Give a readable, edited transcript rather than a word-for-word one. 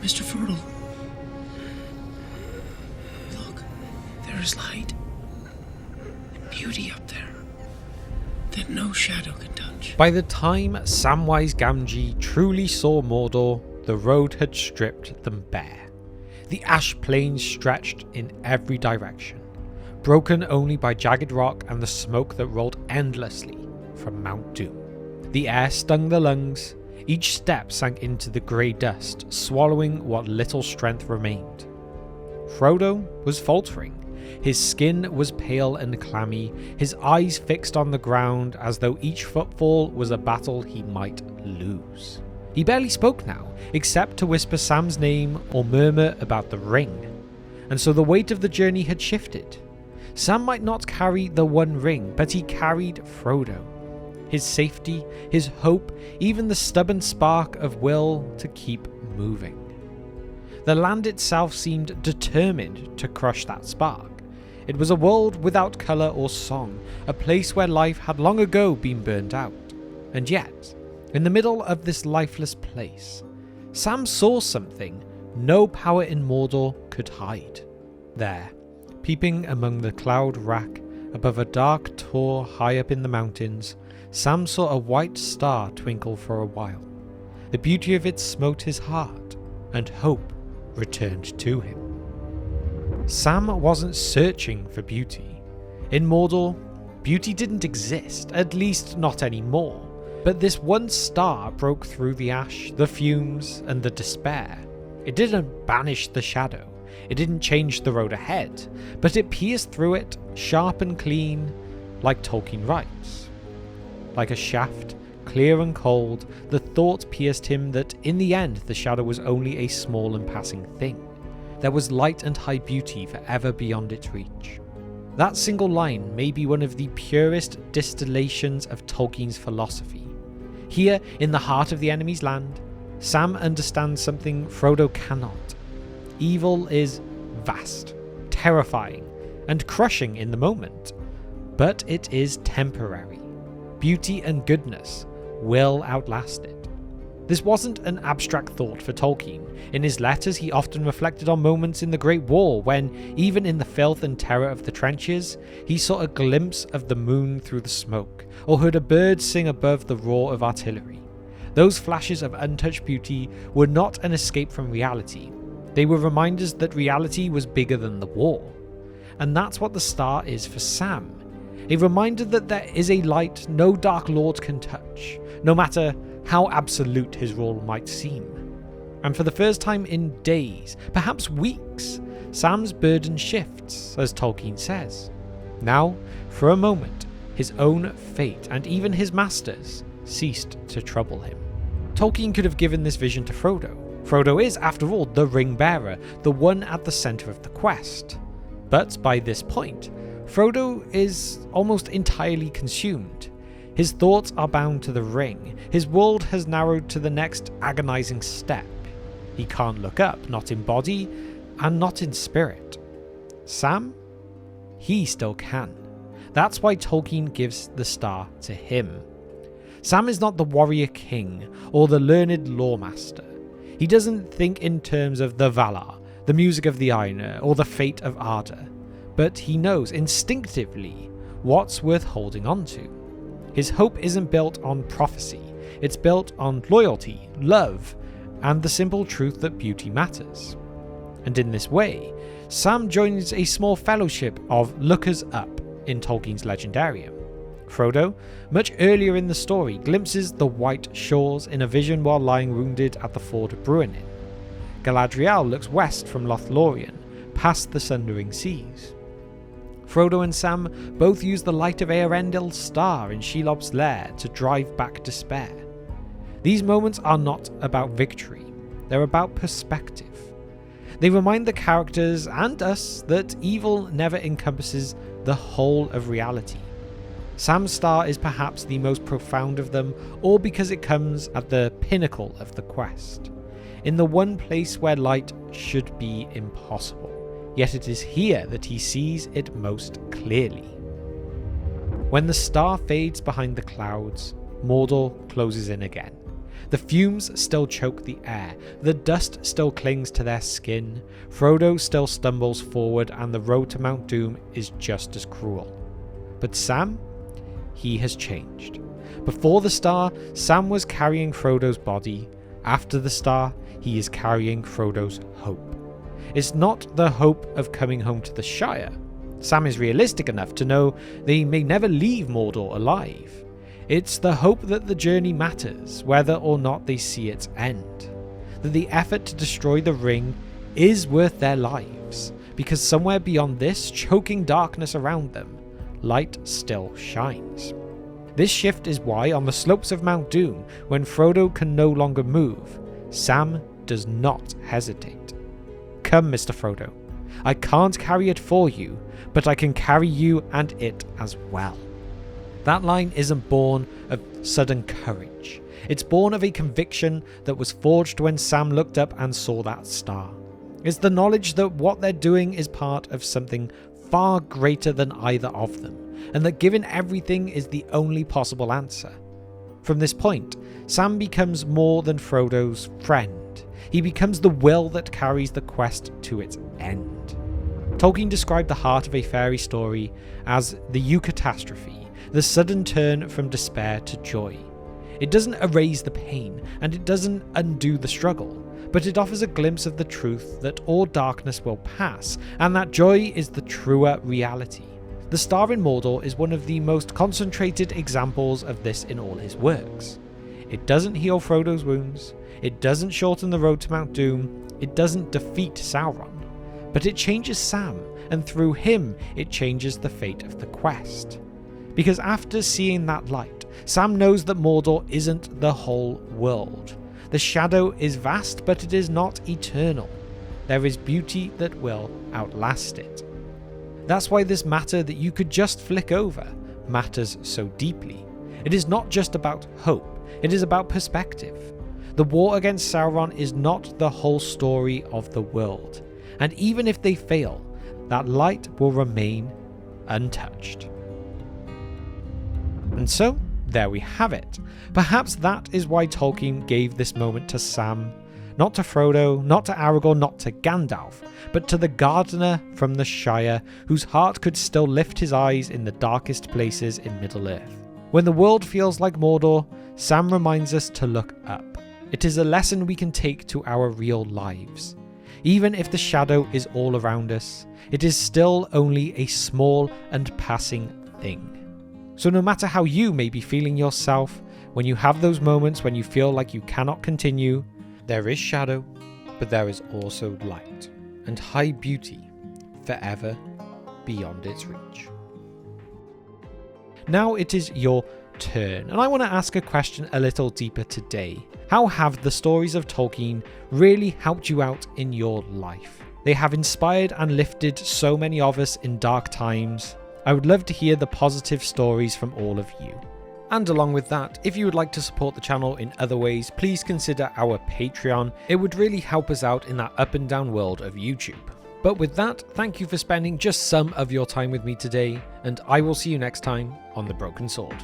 Mr. Frodo. Look, there is light and beauty up there that no shadow can touch. By the time Samwise Gamgee truly saw Mordor, the road had stripped them bare. The ash plains stretched in every direction, broken only by jagged rock and the smoke that rolled endlessly from Mount Doom. The air stung the lungs, each step sank into the grey dust, swallowing what little strength remained. Frodo was faltering. His skin was pale and clammy, his eyes fixed on the ground as though each footfall was a battle he might lose. He barely spoke now, except to whisper Sam's name or murmur about the ring. And so the weight of the journey had shifted. Sam might not carry the One Ring, but he carried Frodo. His safety, his hope, even the stubborn spark of will to keep moving. The land itself seemed determined to crush that spark. It was a world without colour or song, a place where life had long ago been burnt out. And yet, in the middle of this lifeless place, Sam saw something no power in Mordor could hide. There, peeping among the cloud rack above a dark tor high up in the mountains, Sam saw a white star twinkle for a while. The beauty of it smote his heart, and hope returned to him. Sam wasn't searching for beauty. In Mordor, beauty didn't exist, at least not anymore. But this one star broke through the ash, the fumes, and the despair. It didn't banish the shadow, it didn't change the road ahead, but it pierced through it, sharp and clean, like Tolkien writes. Like a shaft, clear and cold, the thought pierced him that in the end the shadow was only a small and passing thing. There was light and high beauty forever beyond its reach. That single line may be one of the purest distillations of Tolkien's philosophy. Here, in the heart of the enemy's land, Sam understands something Frodo cannot. Evil is vast, terrifying, and crushing in the moment, but it is temporary. Beauty and goodness will outlast it. This wasn't an abstract thought for Tolkien. In his letters, he often reflected on moments in the Great War when, even in the filth and terror of the trenches, he saw a glimpse of the moon through the smoke, or heard a bird sing above the roar of artillery. Those flashes of untouched beauty were not an escape from reality. They were reminders that reality was bigger than the war. And that's what the star is for Sam. A reminder that there is a light no Dark Lord can touch, no matter how absolute his role might seem. And for the first time in days, perhaps weeks, Sam's burden shifts, as Tolkien says. Now, for a moment, his own fate and even his master's ceased to trouble him. Tolkien could have given this vision to Frodo. Frodo is, after all, the ring bearer, the one at the centre of the quest. But by this point, Frodo is almost entirely consumed. His thoughts are bound to the ring. His world has narrowed to the next agonizing step. He can't look up, not in body and not in spirit. Sam? He still can. That's why Tolkien gives the star to him. Sam is not the warrior king or the learned lawmaster. He doesn't think in terms of the Valar, the music of the Aina, or the fate of Arda. But he knows instinctively what's worth holding on to. His hope isn't built on prophecy, it's built on loyalty, love, and the simple truth that beauty matters. And in this way, Sam joins a small fellowship of lookers up in Tolkien's legendarium. Frodo, much earlier in the story, glimpses the white shores in a vision while lying wounded at the ford of Bruinen. Galadriel looks west from Lothlorien, past the sundering seas. Frodo and Sam both use the light of Eärendil's star in Shelob's lair to drive back despair. These moments are not about victory, they're about perspective. They remind the characters and us that evil never encompasses the whole of reality. Sam's star is perhaps the most profound of them, all because it comes at the pinnacle of the quest, in the one place where light should be impossible. Yet it is here that he sees it most clearly. When the star fades behind the clouds, Mordor closes in again. The fumes still choke the air, the dust still clings to their skin, Frodo still stumbles forward, and the road to Mount Doom is just as cruel. But Sam? He has changed. Before the star, Sam was carrying Frodo's body. After the star, he is carrying Frodo's hope. It's not the hope of coming home to the Shire. Sam is realistic enough to know they may never leave Mordor alive. It's the hope that the journey matters, whether or not they see its end. That the effort to destroy the ring is worth their lives, because somewhere beyond this choking darkness around them, light still shines. This shift is why, on the slopes of Mount Doom, when Frodo can no longer move, Sam does not hesitate. Come, Mr. Frodo. I can't carry it for you, but I can carry you and it as well. That line isn't born of sudden courage. It's born of a conviction that was forged when Sam looked up and saw that star. It's the knowledge that what they're doing is part of something far greater than either of them, and that given everything is the only possible answer. From this point, Sam becomes more than Frodo's friend. He becomes the will that carries the quest to its end. Tolkien described the heart of a fairy story as the Eucatastrophe, the sudden turn from despair to joy. It doesn't erase the pain, and it doesn't undo the struggle, but it offers a glimpse of the truth that all darkness will pass, and that joy is the truer reality. The star in Mordor is one of the most concentrated examples of this in all his works. It doesn't heal Frodo's wounds, it doesn't shorten the road to Mount Doom, it doesn't defeat Sauron, but it changes Sam, and through him it changes the fate of the quest. Because after seeing that light, Sam knows that Mordor isn't the whole world. The shadow is vast, but it is not eternal. There is beauty that will outlast it. That's why this matter that you could just flick over matters so deeply. It is not just about hope, it is about perspective. The war against Sauron is not the whole story of the world, and even if they fail, that light will remain untouched. And so, there we have it. Perhaps that is why Tolkien gave this moment to Sam. Not to Frodo, not to Aragorn, not to Gandalf, but to the gardener from the Shire, whose heart could still lift his eyes in the darkest places in Middle-earth. When the world feels like Mordor, Sam reminds us to look up. It is a lesson we can take to our real lives. Even if the shadow is all around us, it is still only a small and passing thing. So no matter how you may be feeling yourself, when you have those moments when you feel like you cannot continue, there is shadow, but there is also light, and high beauty forever beyond its reach. Now it is your turn, and I want to ask a question a little deeper today. How have the stories of Tolkien really helped you out in your life? They have inspired and lifted so many of us in dark times. I would love to hear the positive stories from all of you. And along with that, if you would like to support the channel in other ways, please consider our Patreon. It would really help us out in that up and down world of YouTube. But with that, thank you for spending just some of your time with me today, and I will see you next time on The Broken Sword.